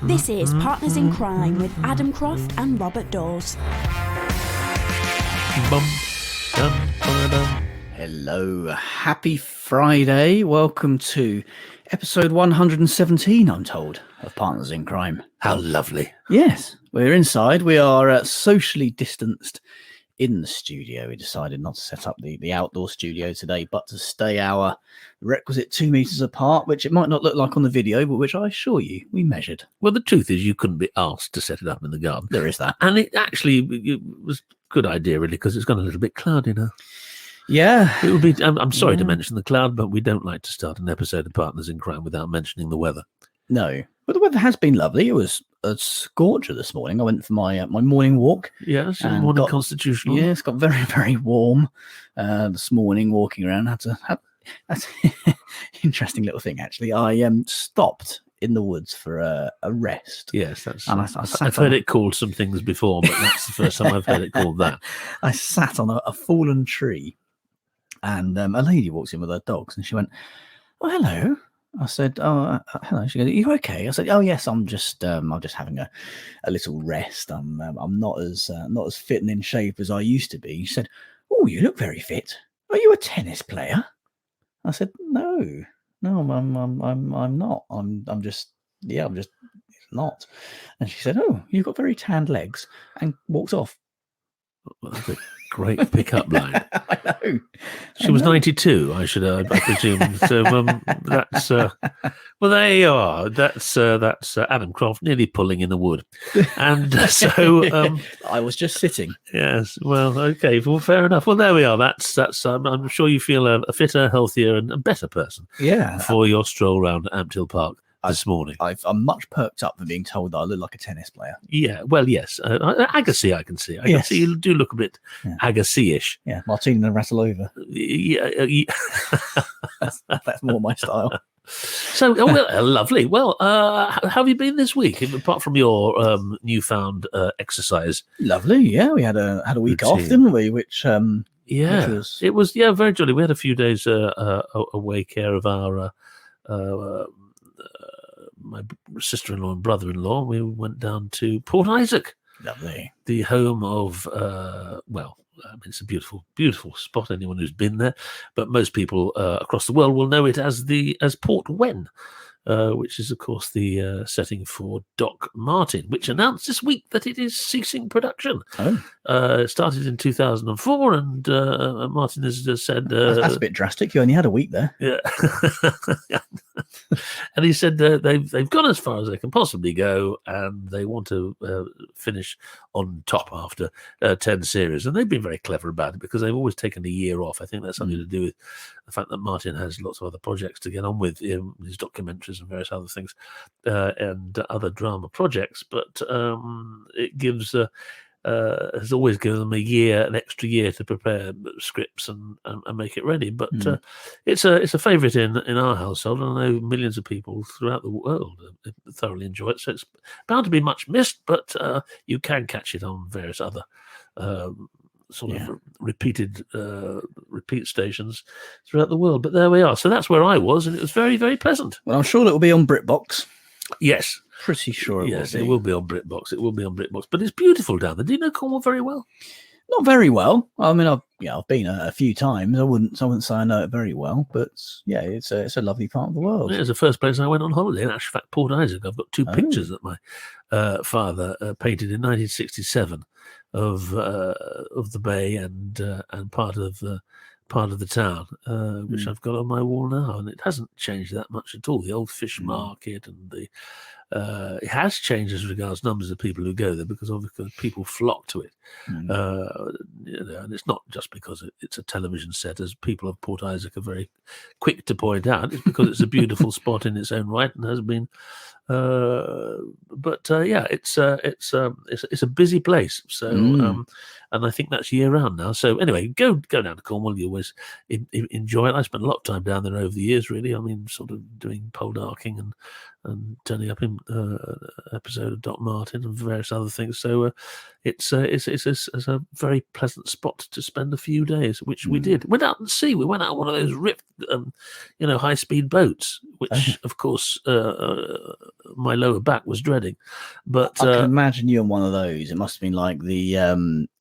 This is Partners in Crime with Adam Croft and Robert Daws. Hello, happy Friday. Welcome to episode 117, I'm told, of Partners in Crime. How lovely. Yes, we're inside. We are socially distanced in the studio. We decided not to set up the outdoor studio today, but to stay our requisite 2 meters apart, which it might not look like on the video, but which I assure you we measured. Well, the truth is you couldn't be asked to set it up in the garden. There is that. And it actually it was a good idea, really, because it's gone a little bit cloudy now. Yeah. It would be. I'm sorry to mention the cloud, but we don't like to start an episode of Partners in Crime without mentioning the weather. No, but the weather has been lovely. It was a scorcher this morning. I went for my morning walk. Yes, morning constitutional. Yes, got very, very warm this morning walking around. That's interesting little thing, actually. I stopped in the woods for a rest. Yes, that's. And I've heard it called some things before, but that's the first time I've heard it called that. I sat on a fallen tree, and a lady walks in with her dogs, and she went, "Oh, hello." I said, "Oh, hello." She goes, "Are you okay?" I said, "Oh, yes. I'm just having a little rest. I'm not as fit and in shape as I used to be." She said, "Oh, you look very fit. Are you a tennis player?" I said, "No, I'm not. I'm just not." And she said, "Oh, you've got very tanned legs," and walked off. Well, that's a great pickup line. I know. She was 92, I presume. So that's well, there you are. That's Adam Croft nearly pulling in the wood, and so I was just sitting. Yes. Well, okay. Well, fair enough. Well, there we are. That's. I'm sure you feel a fitter, healthier, and a better person. Yeah. For your stroll around Amt Hill Park this morning. I'm much perked up for being told that I look like a tennis player. Yeah, well, yes. Agassi, I can see. I can see you do look a bit Agassi-ish. Yeah, Martina rattle over. Yeah. That's more my style. So, lovely. Well, how have you been this week, apart from your newfound exercise? Lovely, yeah. We had a week routine off, didn't we? Which it was very jolly. We had a few days away care of our my sister-in-law and brother-in-law. We went down to Port Isaac. Lovely. The home of, it's a beautiful, beautiful spot, anyone who's been there. But most people across the world will know it as Port Wen, which is, of course, the setting for Doc Martin, which announced this week that it is ceasing production. Oh. It started in 2004, and Martin has just said... that's a bit drastic. You only had a week there. Yeah. And he said they've gone as far as they can possibly go, and they want to finish on top after 10 series. And they've been very clever about it, because they've always taken a year off. I think that's something to do with the fact that Martin has lots of other projects to get on with, his documentaries and various other things, and other drama projects. But it gives... has always given them an extra year to prepare scripts and make it ready. But it's a favourite in our household, and I know millions of people throughout the world thoroughly enjoy it. So it's bound to be much missed, but you can catch it on various other of repeat stations throughout the world. But there we are. So that's where I was, and it was very, very pleasant. Well, I'm sure it will be on BritBox. Yes. Pretty sure it will be on BritBox. It will be on BritBox. But it's beautiful down there. Do you know Cornwall very well? Not very well. I mean, I've been a few times. I wouldn't say I know it very well, but yeah, it's a lovely part of the world. It was the first place I went on holiday. In actual fact, Port Isaac. I've got two pictures that my father painted in 1967 of the bay and part of the town, which I've got on my wall now, and it hasn't changed that much at all. The old fish market and it has changed as regards numbers of people who go there, because obviously people flock to it. And it's not just because it's a television set, as people of Port Isaac are very quick to point out. It's because it's a beautiful spot in its own right and has been. It's a busy place. So and I think that's year round now. So anyway, go down to Cornwall. You always enjoy it. I spent a lot of time down there over the years. Really, I mean, sort of doing poledarking and turning up in an episode of Doc Martin and various other things. So it's a very pleasant spot to spend a few days, which we did. Went out and sea. We went out on one of those ripped, high speed boats, which of course my lower back was dreading. But I can imagine you on one of those. It must have been like the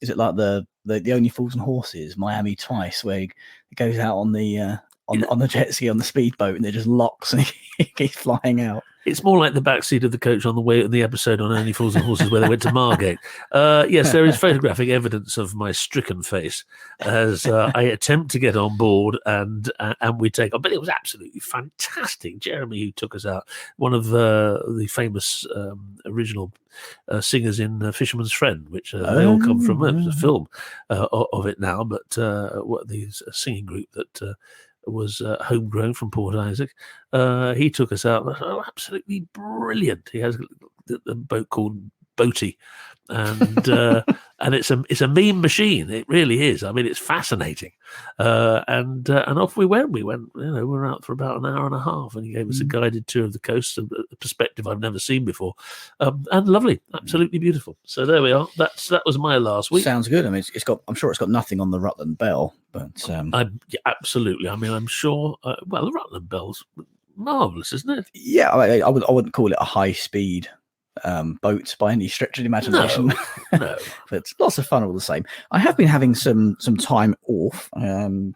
is it like the Only Fools and Horses, Miami Twice, where it goes out on the on the jet ski on the speedboat and it just locks and he keeps flying out. It's more like the backseat of the coach on the way in the episode on Only Fools and Horses where they went to Margate. Yes, there is photographic evidence of my stricken face as I attempt to get on board and we take on. But it was absolutely fantastic. Jeremy, who took us out, one of the famous original singers in Fisherman's Friend, which they all come from. There's a film of it now, but the singing group that was homegrown from Port Isaac. He took us out. Absolutely brilliant. He has a boat called Boaty, and and it's a meme machine. It really is. I mean, it's fascinating. And off we went. We were out for about an hour and a half, and he gave us a guided tour of the coast, a perspective I've never seen before, and lovely, absolutely beautiful. So there we are. That was my last week. Sounds good. I mean, I'm sure it's got nothing on the Rutland Bell, but absolutely. I mean, I'm sure. The Rutland Bell's marvelous, isn't it? Yeah, I wouldn't call it a high speed boat by any stretch of the imagination. No. But it's lots of fun all the same. I have been having some time off.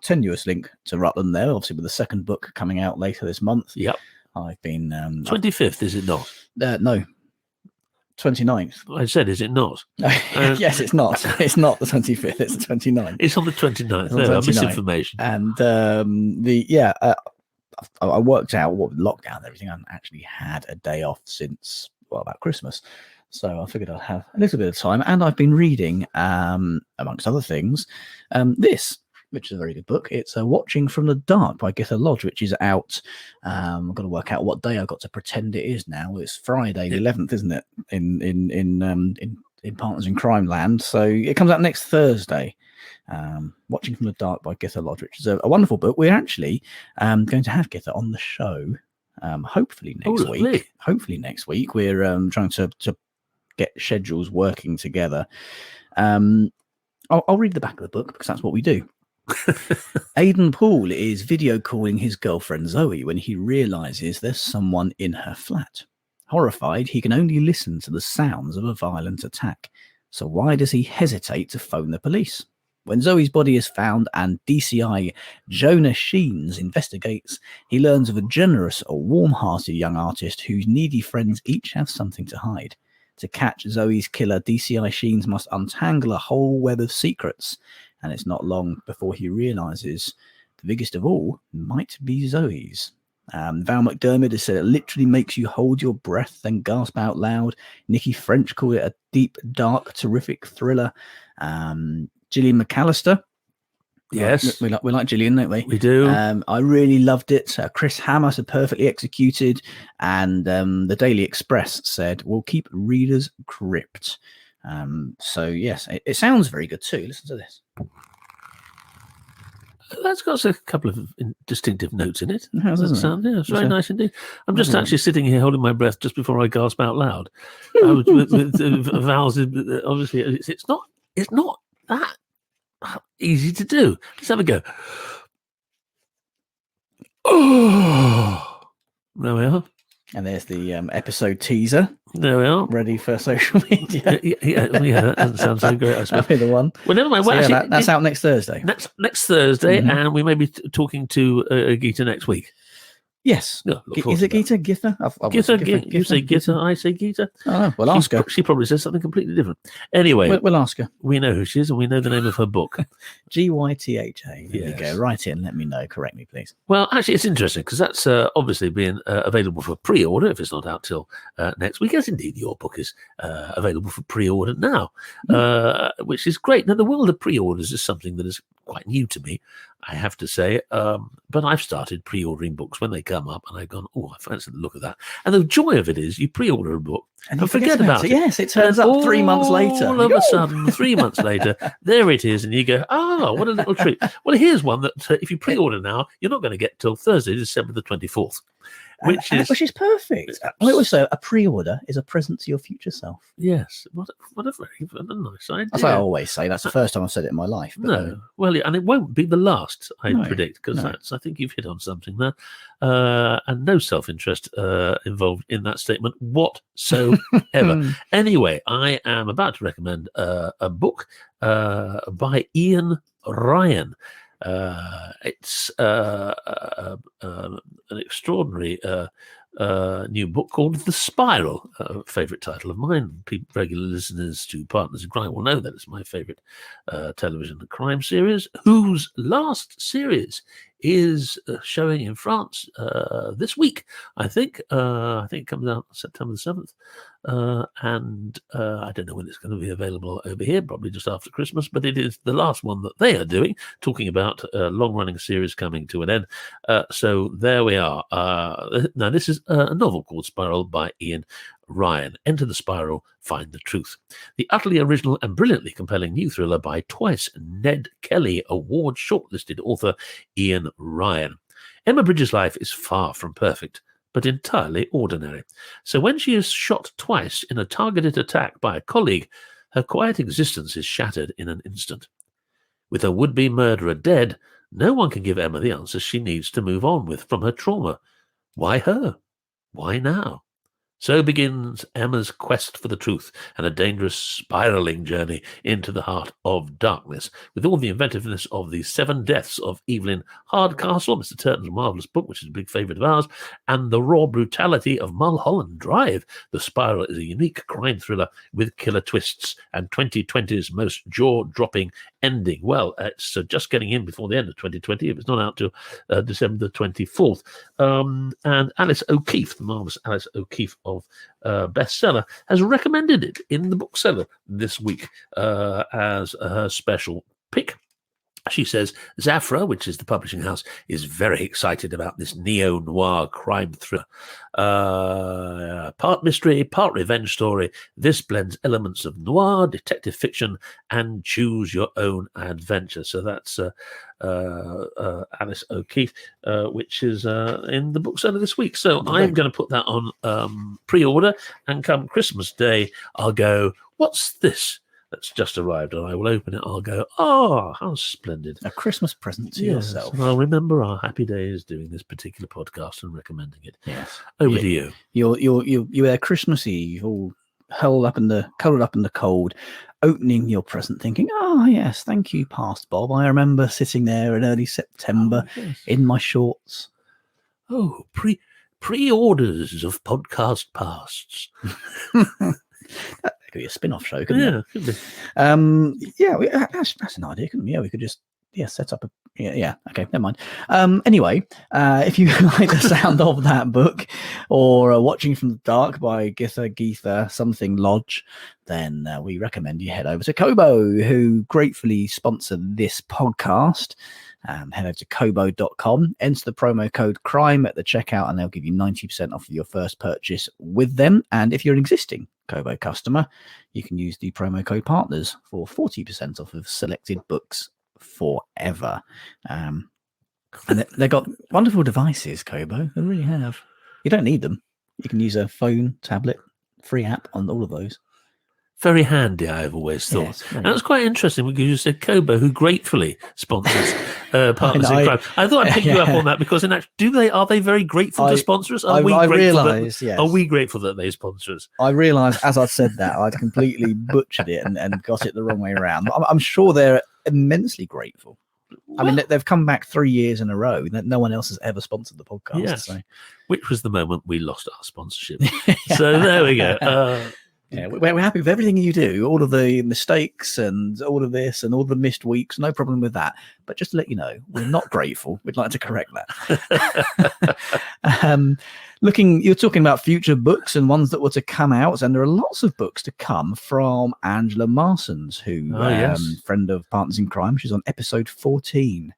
Tenuous link to Rutland there, obviously with the second book coming out later this month. Yep. I've been 25th, is it not? No. 29th. I said, is it not? Yes, it's not. It's not the 25th. It's the 29th. It's on the 29th. No, misinformation. And I worked out what with lockdown and everything. I haven't actually had a day off since about Christmas, so I figured I'd have a little bit of time. And I've been reading, amongst other things, this, which is a very good book. It's Watching from the Dark by Gytha Lodge, which is out. I've got to work out what day I've got to pretend it is now. It's Friday the 11th, isn't it? In Partners in Crime land. So it comes out next Thursday. Watching from the Dark by Gytha Lodge, which is a wonderful book. We're actually going to have Gytha on the show. Hopefully next week. Hopefully next week. We're trying to get schedules working together. I'll read the back of the book because that's what we do. Aidan Poole is video calling his girlfriend Zoe when he realizes there's someone in her flat. Horrified, he can only listen to the sounds of a violent attack. So why does he hesitate to phone the police? When Zoe's body is found and DCI Jonah Sheens investigates, he learns of a generous or warm-hearted young artist whose needy friends each have something to hide. To catch Zoe's killer, DCI Sheens must untangle a whole web of secrets, and it's not long before he realises the biggest of all might be Zoe's. Val McDermid has said it literally makes you hold your breath, then gasp out loud. Nikki French called it a deep, dark, terrific thriller. Gillian McAllister. Yes. We like Gillian, don't we? We do. I really loved it. Chris Hammer said perfectly executed. And the Daily Express said, we'll keep readers gripped. So, yes, it sounds very good too. Listen to this. That's got a couple of distinctive notes in it. How does it sound? Yeah, it's very nice indeed. I'm just actually sitting here holding my breath just before I gasp out loud. with Val's, obviously, it's not that easy to do. Let's have a go. Oh, there we are. And there's the episode teaser. There we are. Ready for social media. Yeah, that doesn't sound so great, I suppose. That'll be the one. Well, never mind. So, well, actually, that's out next Thursday. Next Thursday, and we may be talking to Gytha next week. Yes. Yeah, is it Gytha? Gytha? Gytha. You say Gytha, I say Gytha. Oh, we'll ask her. She probably says something completely different. Anyway. We'll ask her. We know who she is and we know the name of her book. Gytha. There you go. Write it and let me know. Correct me, please. Well, actually, it's interesting because that's obviously being available for pre-order if it's not out till next week. As indeed, your book is available for pre-order now, which is great. Now, the world of pre-orders is something that has quite new to me, I have to say. But I've started pre-ordering books when they come up, and I've gone, oh, I fancy the look of that. And the joy of it is you pre-order a book and you forget about it. Yes, it turns up 3 months later. All of a sudden, 3 months later, there it is, and you go, oh, what a little treat. Well, here's one that if you pre-order now, you're not going to get till Thursday, December the 24th. Which is perfect. I always say a pre-order is a present to your future self. Yes, what a nice idea. That's what I always say. That's the first time I've said it in my life. But no, well, and it won't be the last, I predict, because no. I think you've hit on something there, and no self-interest involved in that statement whatsoever. Anyway, I am about to recommend a book by Iain Ryan. It's an extraordinary new book called The Spiral, a favourite title of mine. Regular listeners to Partners in Crime will know that it's my favourite television and crime series, whose last series is showing in France this week. I think it comes out September the 7th. And I don't know when it's going to be available over here, probably just after Christmas, but it is the last one that they are doing, talking about a long-running series coming to an end. So there we are. Now, this is a novel called Spiral by Iain Ryan. Enter the spiral, find the truth. The utterly original and brilliantly compelling new thriller by twice Ned Kelly Award shortlisted author Iain Ryan. Emma Bridges' life is far from perfect, but entirely ordinary. So when she is shot twice in a targeted attack by a colleague, her quiet existence is shattered in an instant. With her would-be murderer dead, no one can give Emma the answers she needs to move on with from her trauma. Why her? Why now? So begins Emma's quest for the truth and a dangerous spiralling journey into the heart of darkness, with all the inventiveness of the 7 Deaths of Evelyn Hardcastle, Mr. Turton's marvellous book, which is a big favourite of ours, and the raw brutality of Mulholland Drive. The Spiral is a unique crime thriller with killer twists and 2020's most jaw-dropping ending. Well, it's just getting in before the end of 2020. If it's not out till December the 24th. And Alice O'Keefe, the marvellous Alice O'Keefe of bestseller, has recommended it in the bookseller this week as her special pick. She says Zafra, which is the publishing house, is very excited about this neo-noir crime thriller. Part mystery, part revenge story. This blends elements of noir, detective fiction, and choose your own adventure. So that's Alice O'Keefe, which is in the bookseller this week. So I'm going to put that on pre-order, and come Christmas Day, I'll go, what's this that's just arrived? And I will open it. I'll go, oh, how splendid. A Christmas present to yourself. And I'll remember our happy days doing this particular podcast and recommending it. Yes. Over to you. You're there Christmas Eve, all cuddled up in the cold, opening your present, thinking, oh, yes, thank you, past Bob. I remember sitting there in early September in my shorts. Oh, pre-orders of podcast pasts. That could be a spin-off show, couldn't it? Could be. That's an idea, couldn't we? Yeah, we could just set up a okay, never mind. Anyway, if you like the sound of that book, or Watching from the Dark by Gytha something Lodge, then we recommend you head over to Kobo, who gratefully sponsor this podcast. Head over to kobo.com, enter the promo code CRIME at the checkout, and they'll give you 90% off of your first purchase with them. And if you're an existing Kobo customer, you can use the promo code PARTNERS for 40% off of selected books forever. And they've got wonderful devices, Kobo. They really have. You don't need them. You can use a phone, tablet, free app on all of those. Very handy, I've always thought. Yes, and it's quite interesting because you said Kobo, who gratefully sponsors Partners in Crime. I thought I'd pick you up on that, because in fact, are they very grateful to sponsor us? Are we grateful that they sponsor us? I realised as I'd said that, I'd completely butchered it and got it the wrong way around. I'm sure they're immensely grateful. I mean, they've come back 3 years in a row. No one else has ever sponsored the podcast. Yes. So. Which was the moment we lost our sponsorship. So there we go. Yeah, we're happy with everything you do, all of the mistakes and all of this and all the missed weeks. No problem with that. But just to let you know, we're not grateful. We'd like to correct that. You're talking about future books and ones that were to come out, and there are lots of books to come from Angela Marsons, who friend of Partners in Crime. She's on episode 14,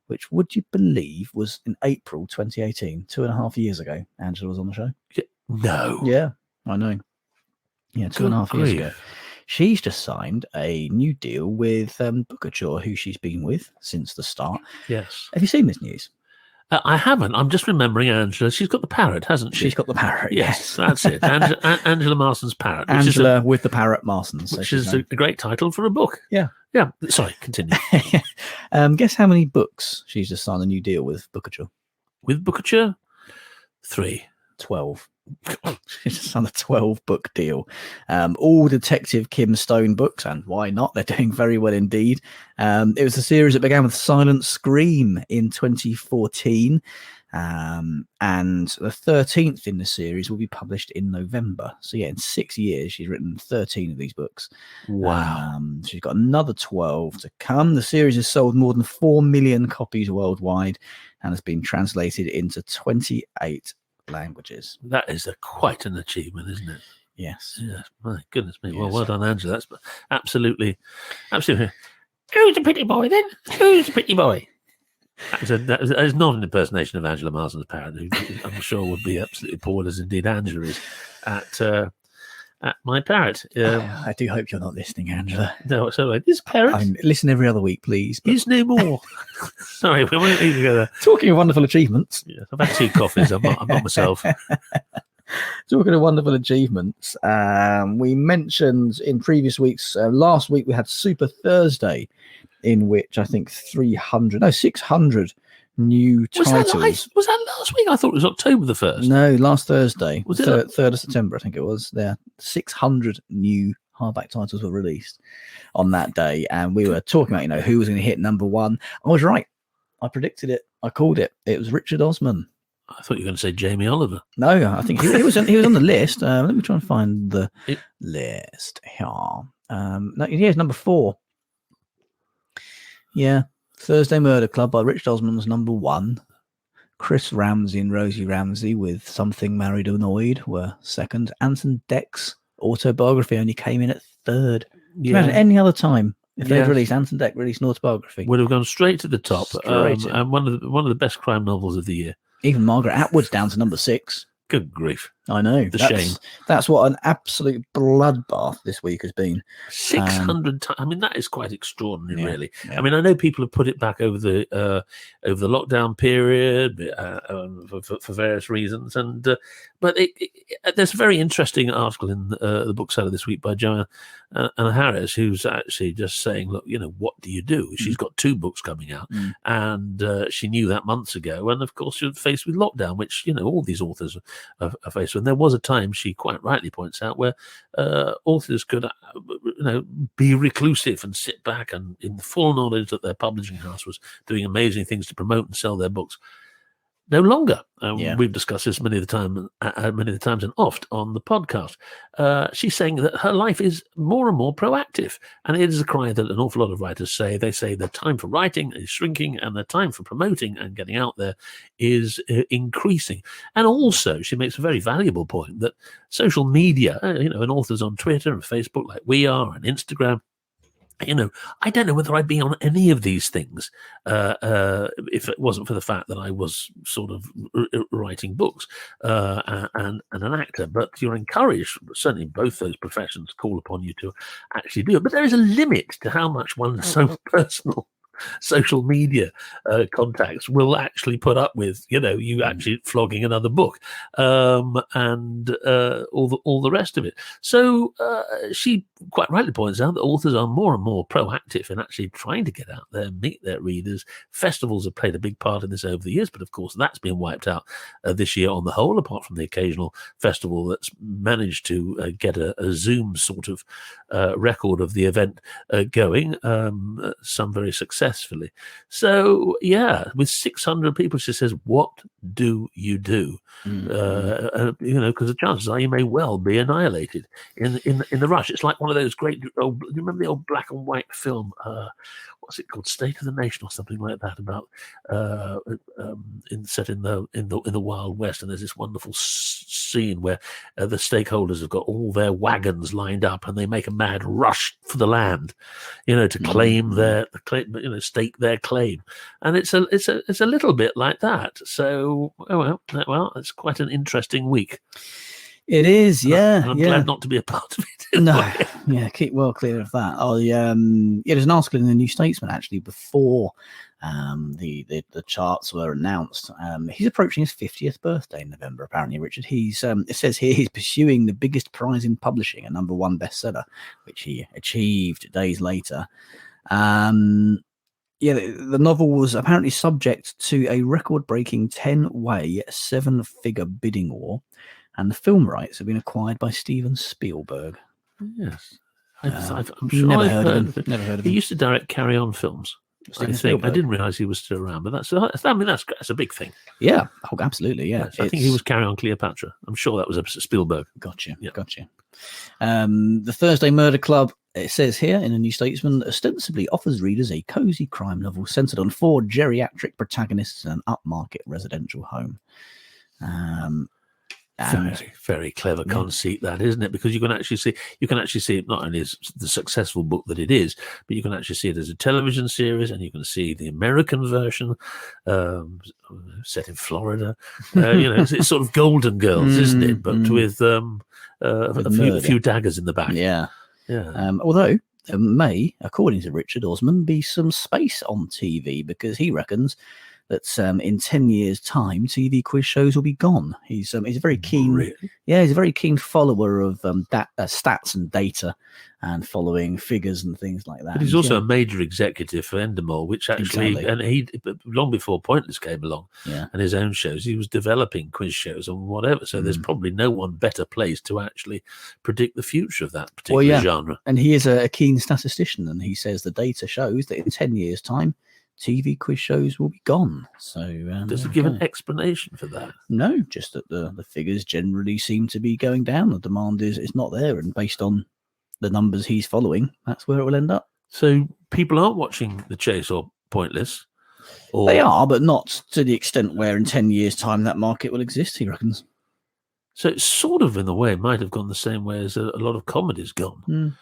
which, would you believe, was in April 2018, 2.5 years ago. Angela was on the show. No. Yeah, I know. Yeah, 2.5 years ago. She's just signed a new deal with Bookouture, who she's been with since the start. Yes. Have you seen this news? I haven't. I'm just remembering Angela. She's got the parrot, hasn't she? She's got the parrot, yes. That's it. Angela Marsons' parrot. Angela with the parrot Marsons. Which is a great title for a book. Yeah. Yeah. Sorry, continue. Guess how many books she's just signed a new deal with Bookouture? With Bookouture? 3. 12. She's just signed a 12-book deal. All Detective Kim Stone books, and why not? They're doing very well indeed. It was a series that began with Silent Scream in 2014, and the 13th in the series will be published in November. So yeah, in 6 years, she's written 13 of these books. Wow. She's got another 12 to come. The series has sold more than 4 million copies worldwide and has been translated into 28 languages. That is quite an achievement, isn't it? Yes. Yeah. My goodness me. Yes. Well done, Angela. That's absolutely. Who's the pretty boy then? Who's the pretty boy? That is not an impersonation of Angela Marsons' parrot, who I'm sure would be absolutely appalled, as indeed Angela is, at my parrot. I do hope you're not listening, Angela. No, it's all right. This parrot. Listen every other week, please. Is no more. Sorry, we won't leave together. Talking of wonderful achievements. Yes, I've had 2 coffees. I'm not myself. Talking of wonderful achievements, we mentioned in previous weeks, last week we had Super Thursday, in which I think 600 new titles. Was that last week? I thought it was October the 1st. No, last Thursday. Was it 3rd of September, I think it was. There, 600 new hardback titles were released on that day, and we were talking about, who was going to hit number 1. I was right. I predicted it. I called it. It was Richard Osman. I thought you were going to say Jamie Oliver. No, I think he was on the list. Let me try and find the list here. No, here's number 4. Yeah, Thursday Murder Club by Richard Osman was number 1. Chris Ramsey and Rosie Ramsey with Something Married Annoyed were second. Anton Deck's autobiography only came in at 3rd. Imagine any other time if they'd released Anton Deck released an autobiography, would have gone straight to the top. And one of the best crime novels of the year. Even Margaret Atwood's down to number 6. Good grief. I know. Shame. That's what an absolute bloodbath this week has been. 600 times. I mean, that is quite extraordinary, really. Yeah. I mean, I know people have put it back over the lockdown period for various reasons, but there's a very interesting article in the bookseller this week by Joanna Harris, who's actually just saying, look, what do you do? She's got 2 books coming out, and she knew that months ago, and of course you're faced with lockdown, which all these authors are faced with. And there was a time, she quite rightly points out, where authors could be reclusive and sit back and in the full knowledge that their publishing house was doing amazing things to promote and sell their books. No longer. We've discussed this many of the times and oft on the podcast. She's saying that her life is more and more proactive, and it is a cry that an awful lot of writers say. They say the time for writing is shrinking, and the time for promoting and getting out there is increasing. And also, she makes a very valuable point that social media, and authors on Twitter and Facebook, like we are, and Instagram. I don't know whether I'd be on any of these things if it wasn't for the fact that I was sort of writing books and an actor. But you're encouraged, certainly both those professions call upon you to actually do it. But there is a limit to how much one's so personal social media contacts will actually put up with, you actually flogging another book and all the rest of it. So she quite rightly points out that authors are more and more proactive in actually trying to get out there, meet their readers. Festivals have played a big part in this over the years, but of course that's been wiped out this year on the whole, apart from the occasional festival that's managed to get a Zoom sort of record of the event going, some very successful successfully. So, yeah, with 600 people, she says, what do you do? Because the chances are you may well be annihilated in the rush. It's like one of those great old, you remember the old black and white film, what's it called, State of the Nation or something like that, about set in the Wild West, and there's this wonderful scene where the stakeholders have got all their wagons lined up and they make a mad rush for the land, to claim stake their claim, and it's a little bit like that. So it's quite an interesting week. It is, yeah. I'm glad not to be a part of it. No, keep well clear of that. There's an article in the New Statesman actually before the charts were announced. He's approaching his 50th birthday in November, apparently, Richard. It says here he's pursuing the biggest prize in publishing, a #1 bestseller, which he achieved days later. The novel was apparently subject to a record-breaking 10-way, 7-figure bidding war, and the film rights have been acquired by Steven Spielberg. Yes. I'm sure never I've heard of him. He used to direct Carry On films. I think I didn't realise he was still around, but that's a big thing. Yeah, absolutely. Yeah, yes, I think he was Carry On Cleopatra. I'm sure that was a Spielberg. Gotcha. The Thursday Murder Club, it says here in a New Statesman, ostensibly offers readers a cosy crime novel centered on 4 geriatric protagonists in an upmarket residential home. Very, very clever conceit, that, isn't it? Because you can actually see it not only as the successful book that it is, but you can actually see it as a television series, and you can see the American version set in Florida. It's sort of Golden Girls, isn't it? But with a few daggers in the back. Yeah. Although there may, according to Richard Osman, be some space on TV, because he reckons that in 10 years' time, TV quiz shows will be gone. He's a very keen, he's a very keen follower of stats and data, and following figures and things like that. But he's also a major executive for Endemol, which actually, and he long before Pointless came along, and his own shows, he was developing quiz shows and whatever. So there's probably no one better placed to actually predict the future of that particular genre. And he is a keen statistician, and he says the data shows that in 10 years' time, TV quiz shows will be gone. So does it give an explanation for that? No, just that the figures generally seem to be going down. The demand is not there, and based on the numbers he's following, that's where it will end up. So people aren't watching The Chase or Pointless? Or... They are, but not to the extent where in 10 years' time that market will exist, he reckons. So it's sort of, in a way, might have gone the same way as a lot of comedy's gone.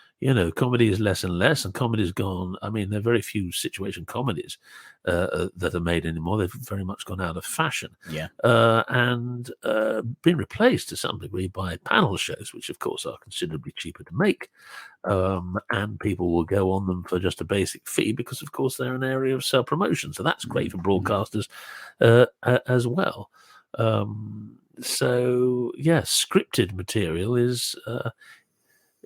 Comedy is less and less, and comedy's gone. I mean, there are very few situation comedies that are made anymore. They've very much gone out of fashion. And been replaced to some degree by panel shows, which, of course, are considerably cheaper to make. And people will go on them for just a basic fee because, of course, they're an area of self-promotion. So that's great for broadcasters as well. So, scripted material is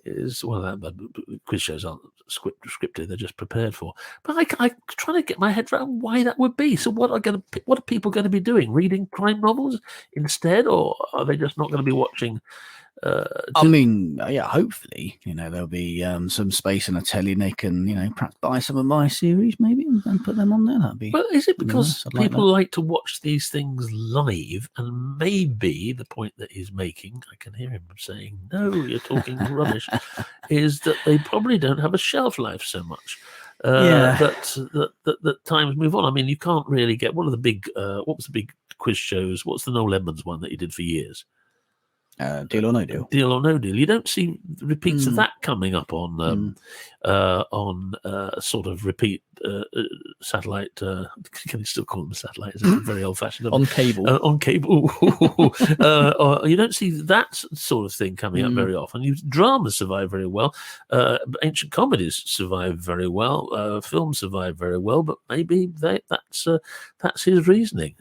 quiz shows aren't scripted; they're just prepared for. But I'm trying to get my head around why that would be. So, what are people going to be doing? Reading crime novels instead, or are they just not going to be watching? Hopefully, there'll be some space on a telly, and they can, perhaps buy some of my series maybe and put them on there. That'd be. Well, is it because people like to watch these things live? And maybe the point that he's making, I can hear him saying, "No, you're talking rubbish," is that they probably don't have a shelf life so much. That times move on. I mean, you can't really get what was the big quiz shows? What's the Noel Edmonds one that you did for years? Deal or No Deal. Deal or No Deal. You don't see repeats of that coming up on sort of repeat satellite. Can you still call them satellite? Is it very old-fashioned? On cable. On cable. You don't see that sort of thing coming up very often. Dramas survive very well. Ancient comedies survive very well. Films survive very well. But maybe that's his reaning.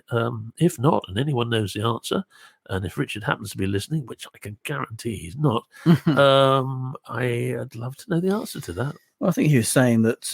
If not, and anyone knows the answer, and if Richard happens to be listening, which I can guarantee he's not, I'd love to know the answer to that. Well, I think he was saying that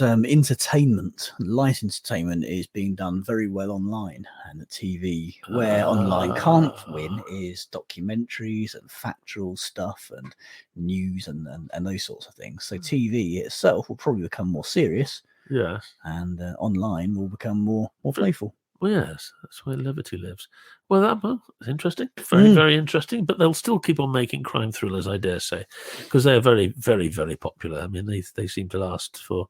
light entertainment is being done very well online, and that TV, where online can't win, is documentaries and factual stuff and news and those sorts of things. So TV itself will probably become more serious, Yes. and online will become more playful. Well, yes, that's where levity lives. Well, that's interesting. Very, very interesting. But they'll still keep on making crime thrillers, I dare say, because they are very, very, very popular. I mean, they seem to last for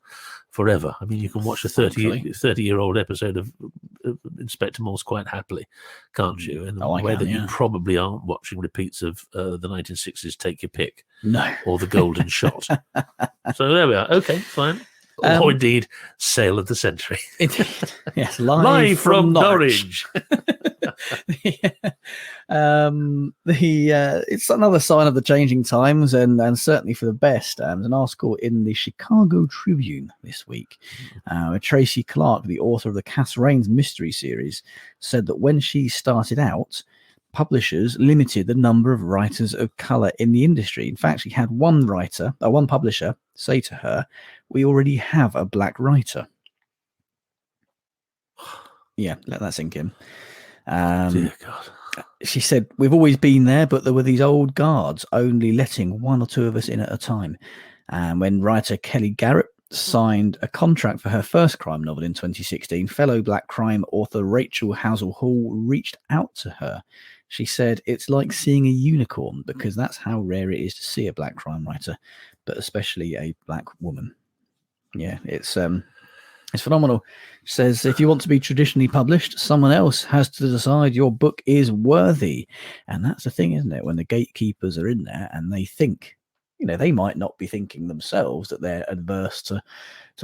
forever. I mean, you can watch a 30-year-old episode of Inspector Morse quite happly, can't you? In a way that you probably aren't watching repeats of the 1960s Take Your Pick. No. Or The Golden Shot. So there we are. Okay, fine. Or indeed, Sale of the Century. Indeed. Yes, live from Norwich. It's another sign of the changing times, and certainly for the best. There's an article in the Chicago Tribune this week. Tracy Clark, the author of the Cass Raines mystery series, said that when she started out, publishers limited the number of writers of color in the industry. In fact, she had one publisher say to her, "We already have a black writer." Yeah, let that sink in. Dear God. She said, "We've always been there, but there were these old guards only letting one or two of us in at a time." And when writer Kelly Garrett signed a contract for her first crime novel in 2016, fellow black crime author Rachel Housel Hall reached out to her. She said, "It's like seeing a unicorn, because that's how rare it is to see a black crime writer, but especially a black woman." Yeah, it's phenomenal. She says, "If you want to be traditionally published, someone else has to decide your book is worthy." And that's the thing, isn't it? When the gatekeepers are in there and they think, they might not be thinking themselves that they're adverse to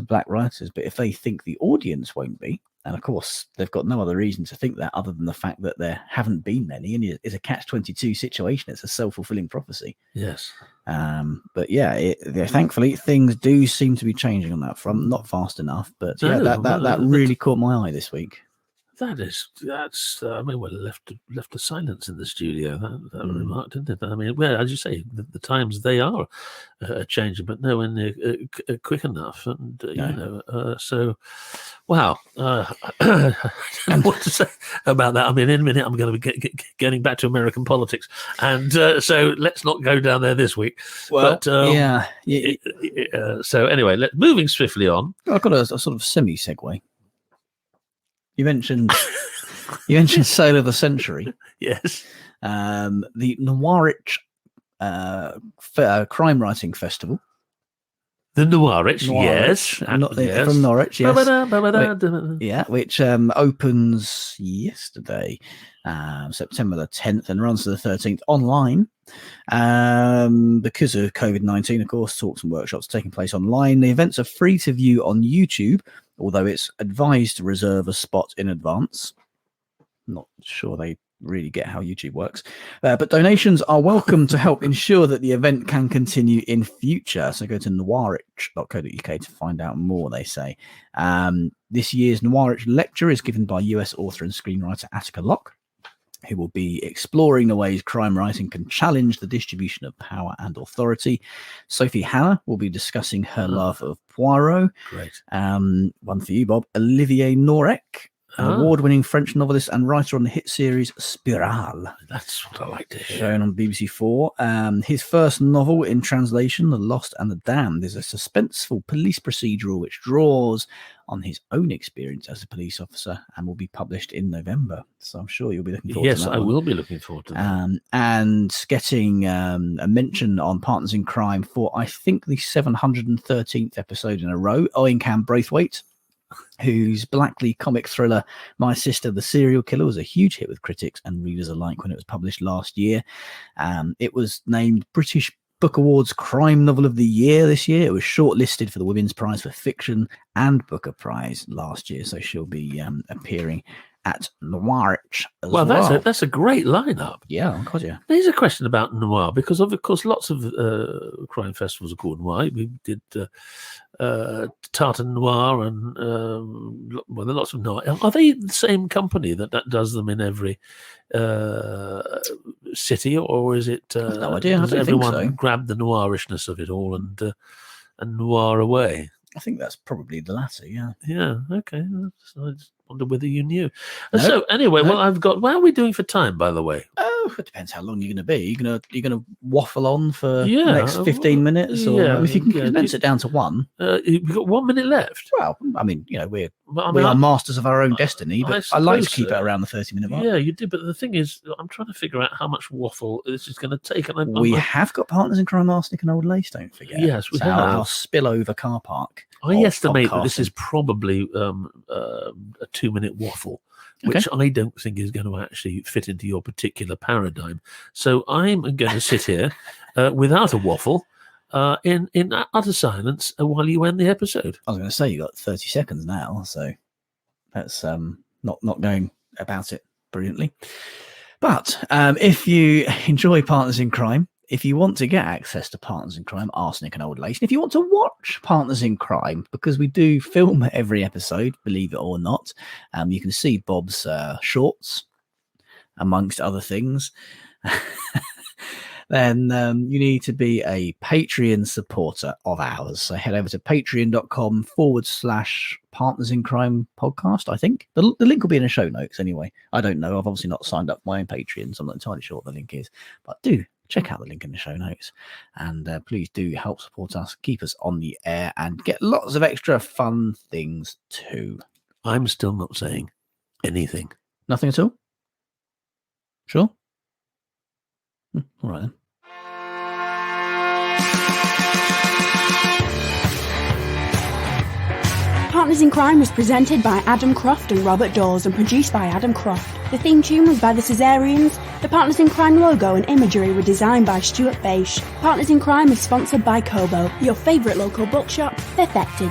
black writers, but if they think the audience won't be, and of course they've got no other reason to think that other than the fact that there haven't been many, and it's a catch-22 situation. It's a self-fulfilling prophecy. Yes. But thankfully things do seem to be changing on that front. Not fast enough, but that really caught my eye this week. That's I mean, well, left a silence in the studio. That remark, didn't it? I mean, well, as you say, the times they are changing, but nowhere near quick enough. And so wow. I don't know what to say about that. I mean, in a minute, I'm going to be getting back to American politics, and so let's not go down there this week. Well, but, so anyway, moving swiftly on. I've got a sort of semi segue. You mentioned Sale of the Century. Yes. The Noirwich Crime Writing Festival. The Noirwich, yes. From Norwich, yes. Which opens yesterday, September the 10th, and runs to the 13th online. Because of COVID-19, of course, talks and workshops are taking place online. The events are free to view on YouTube, although it's advised to reserve a spot in advance. Not sure they really get how YouTube works, but donations are welcome to help ensure that the event can continue in future. So go to noirwich.co.uk to find out more, they say. This year's Noirwich lecture is given by US author and screenwriter Attica Locke, who will be exploring the ways crime writing can challenge the distribution of power and authority. Sophie Hannah will be discussing her love of Poirot. Great. One for you, Bob. Olivier Norek, an award-winning French novelist and writer on the hit series Spirale. That's what I like to hear. Shown on BBC 4. His first novel in translation, The Lost and the Damned, is a suspenseful police procedural which draws on his own experience as a police officer and will be published in November. So I'm sure you'll be looking forward to that. Yes, I will be looking forward to that. And getting a mention on Partners in Crime for, I think, the 713th episode in a row, Owen Cam Braithwaite, whose Blackley comic thriller My Sister the Serial Killer was a huge hit with critics and readers alike when it was published last year. It was named British Book Awards Crime Novel of the Year this year. It was shortlisted for the Women's Prize for Fiction and Booker Prize last year, so she'll be appearing at Noirwich as well. That's a great lineup. Yeah, of course, yeah. There's a question about noir, because of course lots of crime festivals are called noir. We did Tartan Noir and there are lots of noir. Are they the same company that does them in every city, or is it? No idea. Does I don't everyone think so. grab the noirishness of it all and noir away? I think that's probably the latter, yeah. Yeah, okay. I just wonder whether you knew. No, so anyway, well, where are we doing for time, by the way? it depends how long you're going to be. You're gonna waffle on for Yeah, the next 15 minutes, or yeah, if you can yeah, condense it down to one. We've got 1 minute left. Well, I mean, we But, are masters of our own destiny, I but I like to suppose keep so. it around the 30-minute mark. Yeah, you did. But the thing is, I'm trying to figure out how much waffle this is going to take. And We have got Partners in Crime, Arsenic and Old Lace, don't forget. Yes, we So have. Our spillover car park. I of estimate that this podcasting. is probably a 2-minute waffle, which I don't think is going to actually fit into your particular paradigm. So I'm going to sit here without a waffle in utter silence while you end the episode. I was going to say you got 30 seconds now, so that's not going about it brilliantly. But if you enjoy Partners in Crime, if you want to get access to Partners in Crime, Arsenic and Old Lace, and if you want to watch Partners in Crime, because we do film every episode, believe it or not, you can see Bob's shorts, amongst other things, then you need to be a Patreon supporter of ours. So head over to patreon.com/Partners in Crime podcast, I think. The link will be in the show notes anyway. I don't know. I've obviously not signed up for my own Patreon, so I'm not entirely sure what the link is. But do check out the link in the show notes. And please do help support us, keep us on the air, and get lots of extra fun things too. I'm still not saying anything. Nothing at all? Sure? All right then. Partners in Crime was presented by Adam Croft and Robert Daws and produced by Adam Croft. The theme tune was by the Caesareans. The Partners in Crime logo and imagery were designed by Stuart Beisch. Partners in Crime is sponsored by Kobo, your favourite local bookshop, perfected.